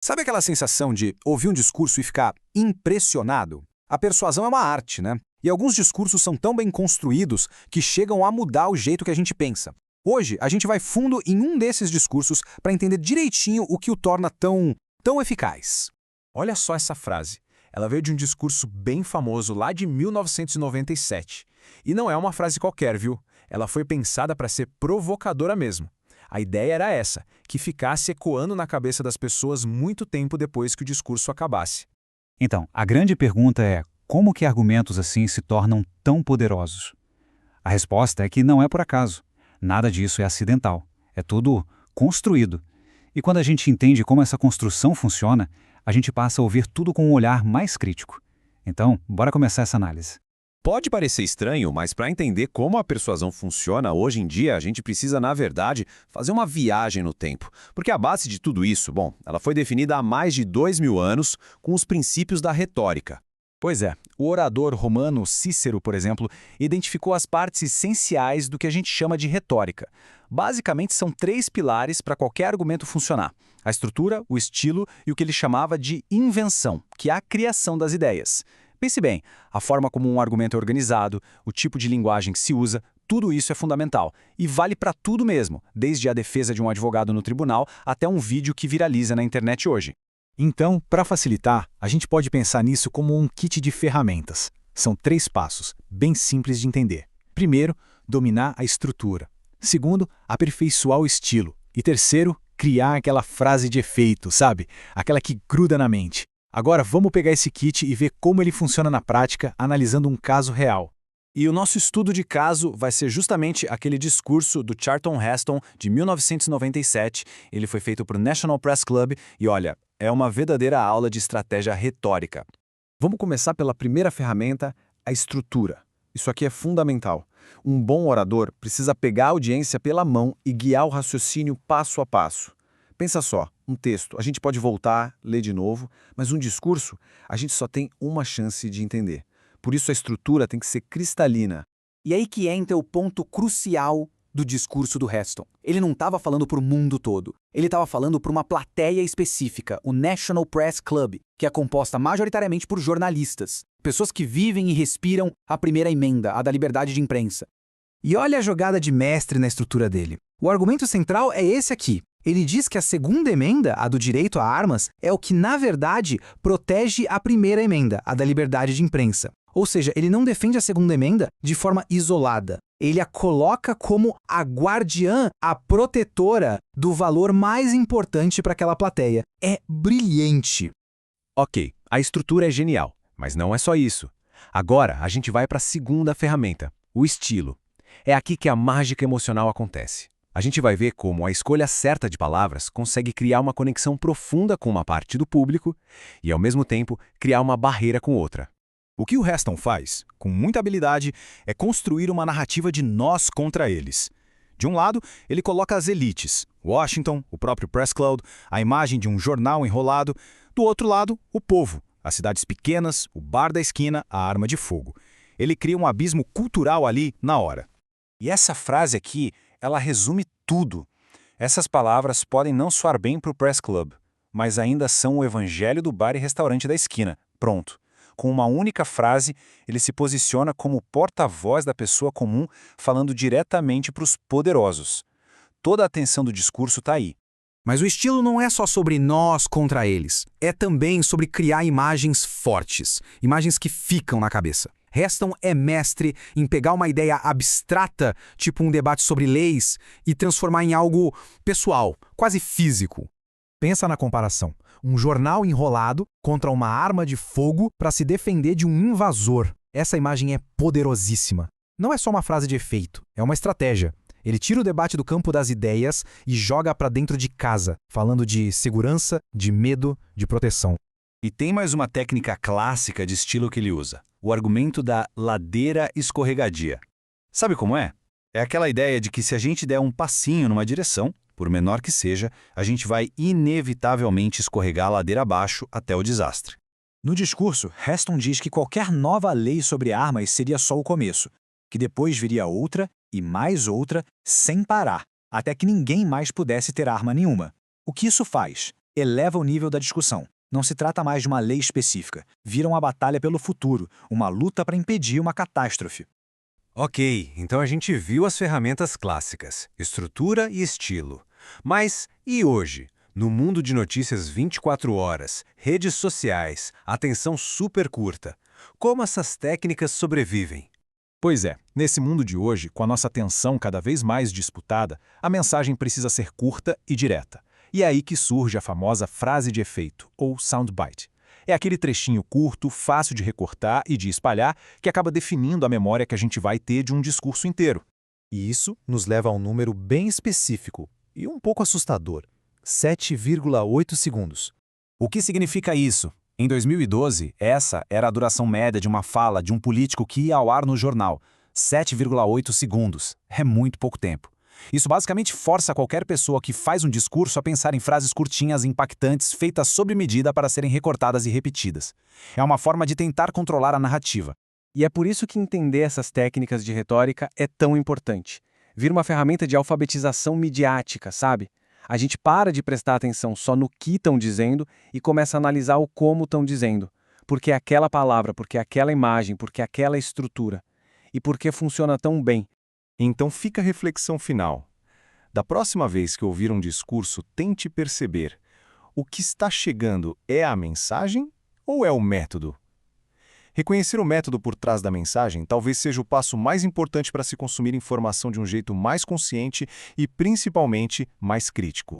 Sabe aquela sensação de ouvir um discurso e ficar impressionado? A persuasão é uma arte, né? E alguns discursos são tão bem construídos que chegam a mudar o jeito que a gente pensa. Hoje, a gente vai fundo em um desses discursos para entender direitinho o que o torna tão eficaz. Olha só essa frase. Ela veio de um discurso bem famoso lá de 1997. E não é uma frase qualquer, viu? Ela foi pensada para ser provocadora mesmo. A ideia era essa, que ficasse ecoando na cabeça das pessoas muito tempo depois que o discurso acabasse. Então, a grande pergunta é: como que argumentos assim se tornam tão poderosos? A resposta é que não é por acaso. Nada disso é acidental. É tudo construído. E quando a gente entende como essa construção funciona, a gente passa a ouvir tudo com um olhar mais crítico. Então, bora começar essa análise. Pode parecer estranho, mas para entender como a persuasão funciona hoje em dia, a gente precisa, na verdade, fazer uma viagem no tempo. Porque a base de tudo isso, ela foi definida há mais de 2000 anos com os princípios da retórica. Pois é, o orador romano Cícero, por exemplo, identificou as partes essenciais do que a gente chama de retórica. Basicamente, são 3 pilares para qualquer argumento funcionar: a estrutura, o estilo e o que ele chamava de invenção, que é a criação das ideias. Pense bem, a forma como um argumento é organizado, o tipo de linguagem que se usa, tudo isso é fundamental. E vale para tudo mesmo, desde a defesa de um advogado no tribunal até um vídeo que viraliza na internet hoje. Então, para facilitar, a gente pode pensar nisso como um kit de ferramentas. São 3 passos, bem simples de entender. Primeiro, dominar a estrutura. Segundo, aperfeiçoar o estilo. E terceiro, criar aquela frase de efeito, sabe? Aquela que gruda na mente. Agora vamos pegar esse kit e ver como ele funciona na prática, analisando um caso real. E o nosso estudo de caso vai ser justamente aquele discurso do Charlton Heston de 1997. Ele foi feito para o National Press Club e, olha, é uma verdadeira aula de estratégia retórica. Vamos começar pela primeira ferramenta, a estrutura. Isso aqui é fundamental. Um bom orador precisa pegar a audiência pela mão e guiar o raciocínio passo a passo. Pensa só, um texto, a gente pode voltar, ler de novo, mas um discurso, a gente só tem uma chance de entender. Por isso a estrutura tem que ser cristalina. E aí que entra o ponto crucial do discurso do Heston. Ele não estava falando para o mundo todo. Ele estava falando para uma plateia específica, o National Press Club, que é composta majoritariamente por jornalistas, pessoas que vivem e respiram a primeira emenda, a da liberdade de imprensa. E olha a jogada de mestre na estrutura dele. O argumento central é esse aqui. Ele diz que a segunda emenda, a do direito a armas, é o que, na verdade, protege a primeira emenda, a da liberdade de imprensa. Ou seja, ele não defende a segunda emenda de forma isolada. Ele a coloca como a guardiã, a protetora do valor mais importante para aquela plateia. É brilhante. Ok, a estrutura é genial, mas não é só isso. Agora a gente vai para a segunda ferramenta, o estilo. É aqui que a mágica emocional acontece. A gente vai ver como a escolha certa de palavras consegue criar uma conexão profunda com uma parte do público e, ao mesmo tempo, criar uma barreira com outra. O que o Heston faz, com muita habilidade, é construir uma narrativa de nós contra eles. De um lado, ele coloca as elites, Washington, o próprio Press Club, a imagem de um jornal enrolado. Do outro lado, o povo, as cidades pequenas, o bar da esquina, a arma de fogo. Ele cria um abismo cultural ali na hora. E essa frase aqui, ela resume tudo. Essas palavras podem não soar bem para o Press Club, mas ainda são o evangelho do bar e restaurante da esquina. Pronto. Com uma única frase, ele se posiciona como porta-voz da pessoa comum, falando diretamente para os poderosos. Toda a atenção do discurso está aí. Mas o estilo não é só sobre nós contra eles. É também sobre criar imagens fortes, imagens que ficam na cabeça. Heston é mestre em pegar uma ideia abstrata, tipo um debate sobre leis, e transformar em algo pessoal, quase físico. Pensa na comparação. Um jornal enrolado contra uma arma de fogo para se defender de um invasor. Essa imagem é poderosíssima. Não é só uma frase de efeito, é uma estratégia. Ele tira o debate do campo das ideias e joga para dentro de casa, falando de segurança, de medo, de proteção. E tem mais uma técnica clássica de estilo que ele usa: o argumento da ladeira escorregadia. Sabe como é? É aquela ideia de que se a gente der um passinho numa direção, por menor que seja, a gente vai inevitavelmente escorregar a ladeira abaixo até o desastre. No discurso, Heston diz que qualquer nova lei sobre armas seria só o começo, que depois viria outra e mais outra sem parar, até que ninguém mais pudesse ter arma nenhuma. O que isso faz? eleva o nível da discussão. Não se trata mais de uma lei específica. Vira uma batalha pelo futuro, uma luta para impedir uma catástrofe. Ok, então a gente viu as ferramentas clássicas, estrutura e estilo. Mas e hoje? No mundo de notícias 24 horas, redes sociais, atenção super curta. Como essas técnicas sobrevivem? Pois é, nesse mundo de hoje, com a nossa atenção cada vez mais disputada, a mensagem precisa ser curta e direta. E é aí que surge a famosa frase de efeito, ou soundbite. É aquele trechinho curto, fácil de recortar e de espalhar, que acaba definindo a memória que a gente vai ter de um discurso inteiro. E isso nos leva a um número bem específico e um pouco assustador: 7,8 segundos. O que significa isso? Em 2012, essa era a duração média de uma fala de um político que ia ao ar no jornal. 7,8 segundos. É muito pouco tempo. Isso basicamente força qualquer pessoa que faz um discurso a pensar em frases curtinhas e impactantes feitas sob medida para serem recortadas e repetidas. É uma forma de tentar controlar a narrativa. E é por isso que entender essas técnicas de retórica é tão importante. Vira uma ferramenta de alfabetização midiática, sabe? A gente para de prestar atenção só no que estão dizendo e começa a analisar o como estão dizendo. Por que aquela palavra, por que aquela imagem, por que aquela estrutura. E por que funciona tão bem. Então fica a reflexão final. Da próxima vez que ouvir um discurso, tente perceber: o que está chegando é a mensagem ou é o método? Reconhecer o método por trás da mensagem talvez seja o passo mais importante para se consumir informação de um jeito mais consciente e, principalmente, mais crítico.